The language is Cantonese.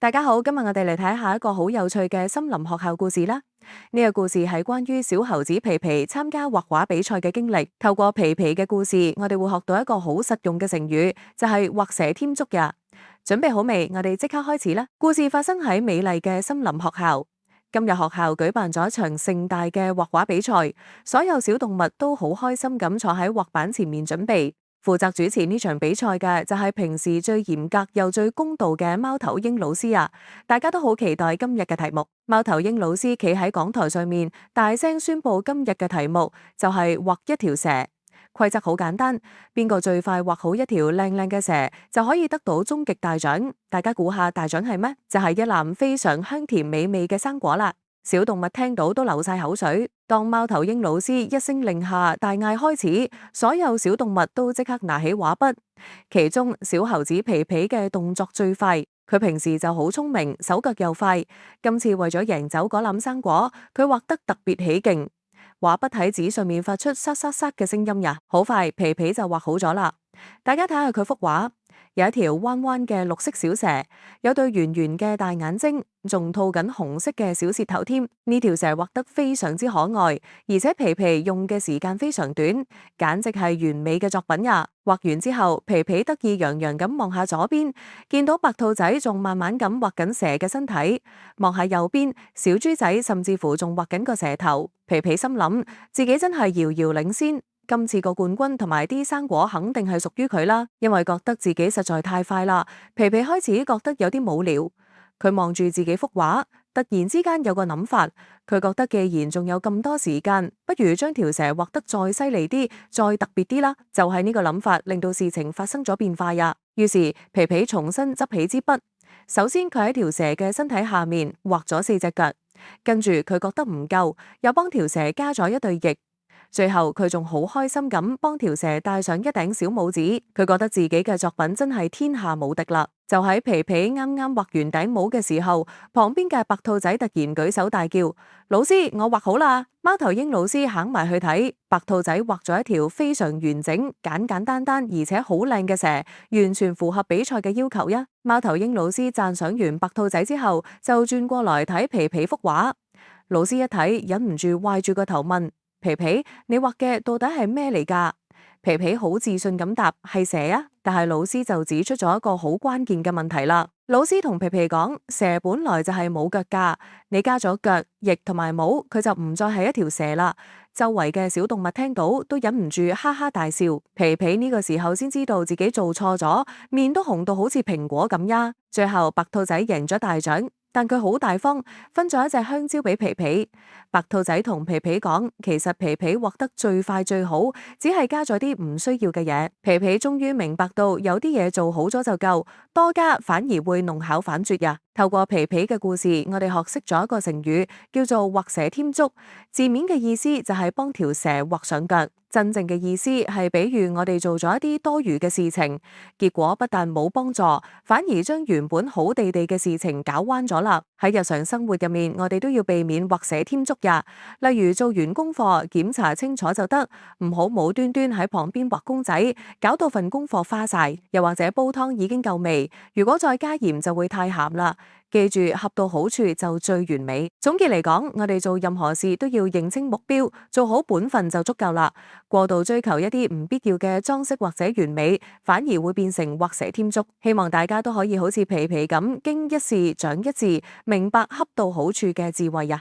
大家好，今日我哋嚟睇下一個好有趣嘅森林學校故事啦。呢個故事係關於小猴子皮皮參加畫畫比賽嘅經歷。透過皮皮嘅故事，我哋會學到一個好實用嘅成語，就係畫蛇添足呀。準備好未？我哋即刻開始啦。故事發生喺美麗嘅森林學校。今日學校舉辦咗一場盛大嘅畫畫比賽，所有小動物都好開心咁坐喺畫板前面準備。負責主持呢場比賽嘅就係平時最嚴格又最公道嘅貓頭鷹老師啊！大家都好期待今日嘅題目。貓頭鷹老師企喺講台上面，大聲宣布今日嘅題目就係畫一條蛇。規則好簡單，邊個最快畫好一條靚靚嘅蛇，就可以得到終極大獎。大家估下大獎係咩？就係一籃非常香甜美味嘅生果啦！小動物聽到都流晒口水。當貓頭鷹老師一聲令下，大嗌開始，所有小動物都即刻拿起畫筆。其中小猴子皮皮嘅動作最快，佢平時就好聰明，手腳又快。今次為咗贏走嗰籃生果，佢畫得特別起勁，畫筆喺紙上面發出沙沙沙嘅聲音呀。好快，皮皮就畫好咗啦。大家睇下佢幅畫。有一條彎彎嘅綠色小蛇，有對圓圓嘅大眼睛，仲吐緊紅色嘅小舌頭添。呢條蛇畫得非常之可愛，而且皮皮用嘅時間非常短，簡直係完美嘅作品呀！畫完之後，皮皮得意洋洋咁望下左邊，見到白兔仔仲慢慢咁畫緊蛇嘅身體；望下右邊，小豬仔甚至乎仲畫緊個蛇頭。皮皮心諗自己真係遙遙領先。今次個冠軍同埋啲生果肯定係屬於佢啦，因為覺得自己實在太快啦。皮皮開始覺得有啲無聊，佢望住自己幅畫，突然之間有個諗法，佢覺得既然仲有咁多時間，不如將條蛇畫得再犀利啲，再特別啲啦。就係呢個諗法令到事情發生咗變化呀。於是皮皮重新執起支筆，首先佢喺條蛇嘅身體下面畫咗4隻腳，跟住佢覺得唔夠，又幫條蛇加咗一對翼。最後佢仲好開心咁幫條蛇戴上一頂小帽子，佢覺得自己嘅作品真係天下無敵啦！就喺皮皮啱啱畫完頂帽嘅時候，旁邊嘅白兔仔突然舉手大叫：老師，我畫好啦！貓頭鷹老師行埋去睇，白兔仔畫咗一條非常完整、簡簡單單而且好靚嘅蛇，完全符合比賽嘅要求呀！貓頭鷹老師讚賞完白兔仔之後，就轉過來睇皮皮幅畫。老師一睇，忍唔住歪住個頭問：皮皮，你畫嘅到底係咩嚟㗎？皮皮好自信咁答：係蛇啊！但係老師就指出咗一個好關鍵嘅問題啦。老師同皮皮講：蛇本來就係冇腳㗎，你加咗腳、翼同埋帽，佢就唔再係一條蛇啦。周圍嘅小動物聽到都忍唔住哈哈大笑。皮皮呢個時候先知道自己做錯咗，面都紅到好似蘋果咁呀。最後白兔仔贏咗大獎。但佢好大方，分咗一隻香蕉俾皮皮。白兔仔同皮皮講，其實皮皮畫得最快最好，只係加咗啲唔需要嘅嘢。皮皮終於明白到有啲嘢做好咗就夠，多加反而會弄巧反拙呀。透過皮皮嘅故事，我哋學識咗一個成語，叫做畫蛇添足。字面嘅意思就係幫條蛇畫上腳，真正嘅意思係比喻我哋做咗一啲多餘嘅事情，結果不但冇幫助，反而將原本好地地嘅事情搞彎咗啦。喺日常生活入面，我哋都要避免畫蛇添足呀。例如做完功課，檢查清楚就得，唔好無端端喺旁邊畫公仔，搞到份功課花晒。又或者煲湯已經夠味，如果再加鹽就會太鹹啦。記住，恰到好處就最完美。總結嚟講，我哋做任何事都要認清目標，做好本分就足夠啦。過度追求一啲唔必要嘅裝飾或者完美，反而會變成畫蛇添足。希望大家都可以好似皮皮咁，經一事長一智，明白恰到好處嘅智慧呀。